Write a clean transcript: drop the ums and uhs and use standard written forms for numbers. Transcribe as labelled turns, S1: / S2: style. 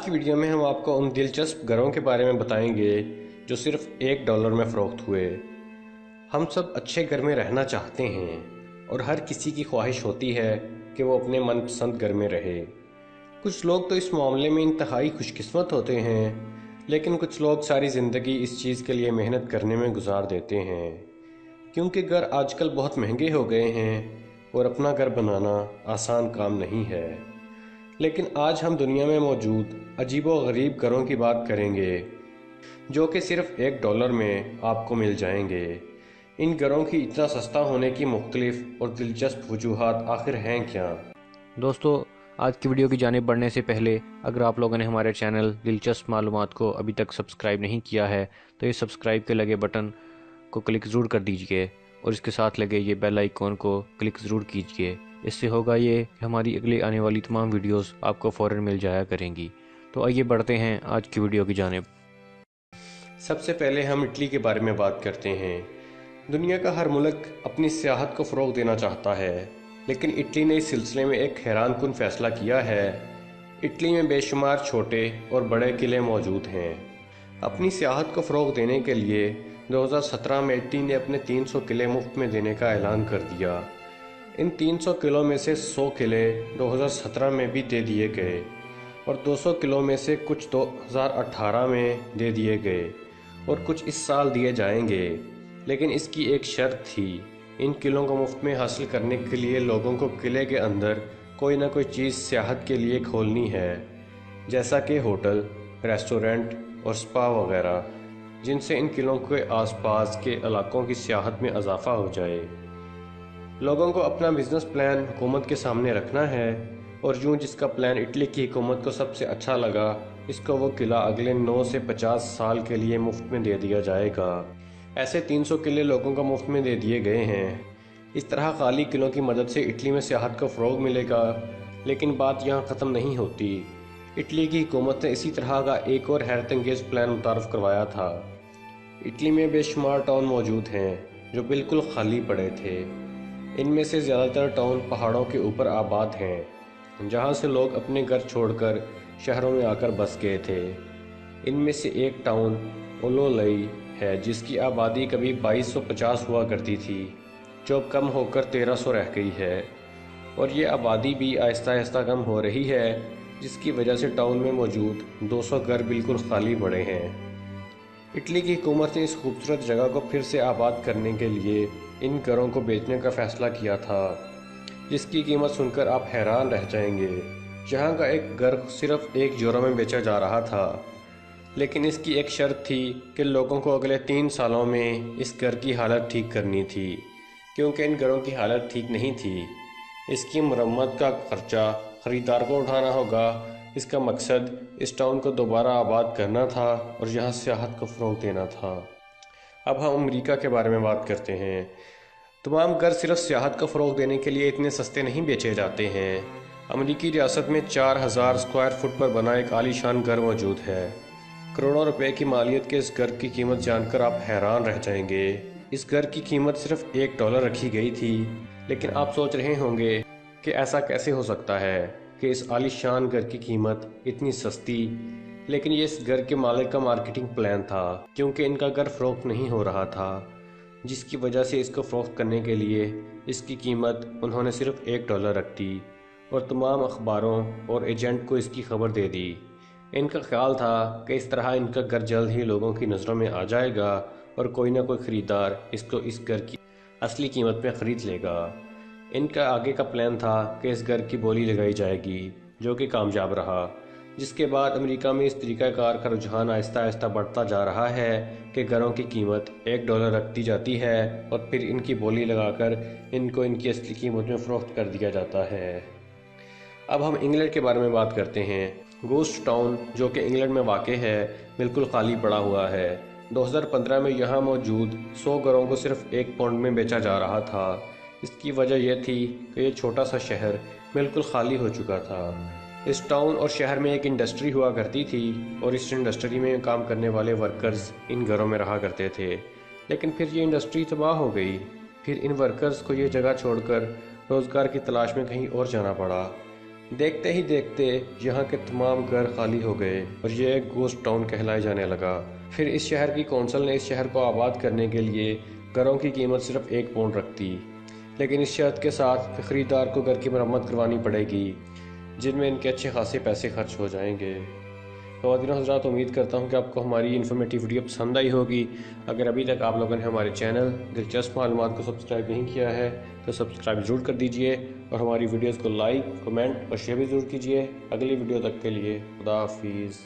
S1: کی ویڈیو میں ہم آپ کو ان دلچسپ گھروں کے بارے میں بتائیں گے جو صرف $1 میں فروخت ہوئے۔ ہم سب اچھے گھر میں رہنا چاہتے ہیں اور ہر کسی کی خواہش ہوتی ہے کہ وہ اپنے من پسند گھر میں رہے۔ کچھ لوگ تو اس معاملے میں انتہائی خوش قسمت ہوتے ہیں، لیکن کچھ لوگ ساری زندگی اس چیز کے لیے محنت کرنے میں گزار دیتے ہیں، کیونکہ گھر آج کل بہت مہنگے ہو گئے ہیں اور اپنا گھر بنانا آسان کام نہیں ہے۔ لیکن آج ہم دنیا میں موجود عجیب و غریب گھروں کی بات کریں گے جو کہ صرف $1 میں آپ کو مل جائیں گے۔ ان گھروں کی اتنا سستا ہونے کی مختلف اور دلچسپ وجوہات آخر ہیں کیا؟
S2: دوستو، آج کی ویڈیو کی جانب بڑھنے سے پہلے اگر آپ لوگوں نے ہمارے چینل دلچسپ معلومات کو ابھی تک سبسکرائب نہیں کیا ہے تو یہ سبسکرائب کے لگے بٹن کو کلک ضرور کر دیجئے اور اس کے ساتھ لگے یہ بیل آئیکن کو کلک ضرور کیجئے۔ اس سے ہوگا یہ کہ ہماری اگلی آنے والی تمام ویڈیوز آپ کو فوراً مل جایا کریں گی۔ تو آئیے بڑھتے ہیں آج کی ویڈیو کی جانب۔
S1: سب سے پہلے ہم اٹلی کے بارے میں بات کرتے ہیں۔ دنیا کا ہر ملک اپنی سیاحت کو فروغ دینا چاہتا ہے، لیکن اٹلی نے اس سلسلے میں ایک حیران کن فیصلہ کیا ہے۔ اٹلی میں بے شمار چھوٹے اور بڑے قلعے موجود ہیں۔ اپنی سیاحت کو فروغ دینے کے لیے 2017 میں اٹلی نے اپنے 300 قلعے مفت میں دینے کا اعلان کر دیا۔ ان 300 قلعوں میں سے 100 قلعے 2017 میں بھی دے دیے گئے اور 200 قلعوں میں سے کچھ 2018 میں دے دیے گئے اور کچھ اس سال دیے جائیں گے۔ لیکن اس کی ایک شرط تھی، ان قلعوں کو مفت میں حاصل کرنے کے لیے لوگوں کو قلعے کے اندر کوئی نہ کوئی چیز سیاحت کے لیے کھولنی ہے، جیسا کہ ہوٹل، ریسٹورنٹ اور سپا وغیرہ، جن سے ان قلعوں کے آس پاس کے علاقوں کی سیاحت میں اضافہ ہو جائے۔ لوگوں کو اپنا بزنس پلان حکومت کے سامنے رکھنا ہے اور یوں جس کا پلان اٹلی کی حکومت کو سب سے اچھا لگا، اس کو وہ قلعہ اگلے 9 سے 50 سال کے لیے مفت میں دے دیا جائے گا۔ ایسے 300 قلعے لوگوں کو مفت میں دے دیے گئے ہیں۔ اس طرح خالی قلعوں کی مدد سے اٹلی میں سیاحت کو فروغ ملے گا۔ لیکن بات یہاں ختم نہیں ہوتی۔ اٹلی کی حکومت نے اسی طرح کا ایک اور حیرت انگیز پلان متعارف کروایا تھا۔ اٹلی میں بے شمار ٹاؤن موجود ہیں جو بالکل خالی پڑے تھے۔ ان میں سے زیادہ تر ٹاؤن پہاڑوں کے اوپر آباد ہیں، جہاں سے لوگ اپنے گھر چھوڑ کر شہروں میں آ کر بس گئے تھے۔ ان میں سے ایک ٹاؤن اولولئی ہے جس کی آبادی کبھی 2250 ہوا کرتی تھی، جو اب کم ہو کر 1300 رہ گئی ہے، اور یہ آبادی بھی آہستہ آہستہ کم ہو رہی ہے، جس کی وجہ سے ٹاؤن میں موجود 200 گھر بالکل خالی پڑے ہیں۔ اٹلی کی حکومت نے اس خوبصورت جگہ کو پھر سے آباد کرنے کے لیے ان گھروں کو بیچنے کا فیصلہ کیا تھا، جس کی قیمت سن کر آپ حیران رہ جائیں گے۔ جہاں کا ایک گھر صرف €1 میں بیچا جا رہا تھا، لیکن اس کی ایک شرط تھی کہ لوگوں کو اگلے 3 سالوں میں اس گھر کی حالت ٹھیک کرنی تھی، کیونکہ ان گھروں کی حالت ٹھیک نہیں تھی۔ اس کی مرمت کا خرچہ خریدار کو اٹھانا ہوگا۔ اس کا مقصد اس ٹاؤن کو دوبارہ آباد کرنا تھا اور یہاں سیاحت کو فروغ دینا تھا۔ اب ہم امریکہ کے بارے میں بات کرتے ہیں۔ تمام گھر صرف سیاحت کو فروغ دینے کے لیے اتنے سستے نہیں بیچے جاتے ہیں۔ امریکی ریاست میں 4000 اسکوائر فٹ پر بنا ایک عالی شان گھر موجود ہے۔ کروڑوں روپے کی مالیت کے اس گھر کی قیمت جان کر آپ حیران رہ جائیں گے۔ اس گھر کی قیمت صرف $1 رکھی گئی تھی، لیکن آپ سوچ رہے ہوں گے کہ ایسا کیسے ہو سکتا ہے کہ اس عالی شان گھر کی قیمت اتنی سستی؟ لیکن یہ اس گھر کے مالک کا مارکیٹنگ پلان تھا، کیونکہ ان کا گھر فروخت نہیں ہو رہا تھا، جس کی وجہ سے اس کو فروخت کرنے کے لیے اس کی قیمت انہوں نے صرف $1 رکھ دی اور تمام اخباروں اور ایجنٹ کو اس کی خبر دے دی۔ ان کا خیال تھا کہ اس طرح ان کا گھر جلد ہی لوگوں کی نظروں میں آ جائے گا اور کوئی نہ کوئی خریدار اس کو اس گھر کی اصلی قیمت میں خرید لے گا۔ ان کا آگے کا پلان تھا کہ اس گھر کی بولی لگائی جائے گی، جو کہ کامیاب رہا، جس کے بعد امریکہ میں اس طریقہ کار کا رجحان آہستہ آہستہ بڑھتا جا رہا ہے کہ گھروں کی قیمت $1 رکھ دی جاتی ہے اور پھر ان کی بولی لگا کر ان کو ان کی اصلی قیمت میں فروخت کر دیا جاتا ہے۔ اب ہم انگلینڈ کے بارے میں بات کرتے ہیں۔ گوسٹ ٹاؤن، جو کہ انگلینڈ میں واقع ہے، بالکل خالی پڑا ہوا ہے۔ 2015 میں یہاں موجود 100 گھروں کو صرف £1 میں بیچا جا رہا تھا۔ اس کی وجہ یہ تھی کہ یہ چھوٹا سا شہر بالکل خالی ہو چکا تھا۔ اس ٹاؤن اور شہر میں ایک انڈسٹری ہوا کرتی تھی اور اس انڈسٹری میں کام کرنے والے ورکرز ان گھروں میں رہا کرتے تھے، لیکن پھر یہ انڈسٹری تباہ ہو گئی۔ پھر ان ورکرز کو یہ جگہ چھوڑ کر روزگار کی تلاش میں کہیں اور جانا پڑا۔ دیکھتے ہی دیکھتے یہاں کے تمام گھر خالی ہو گئے اور یہ ایک گھوسٹ ٹاؤن کہلائے جانے لگا۔ پھر اس شہر کی کونسل نے اس شہر کو آباد کرنے کے لیے گھروں کی قیمت صرف 1 پاؤنڈ رکھ دی، لیکن اس شرط کے ساتھ کہ خریدار کو گھر کی مرمت کروانی پڑے گی، جن میں ان کے اچھے خاصے پیسے خرچ ہو جائیں گے۔ خواتین و حضرات، امید کرتا ہوں کہ آپ کو ہماری انفارمیٹیو ویڈیو پسند آئی ہوگی۔ اگر ابھی تک آپ لوگوں نے ہمارے چینل دلچسپ معلومات کو سبسکرائب نہیں کیا ہے تو سبسکرائب ضرور کر دیجئے اور ہماری ویڈیوز کو لائک، کمنٹ اور شیئر بھی ضرور کیجئے۔ اگلی ویڈیو تک کے لیے خدا حافظ۔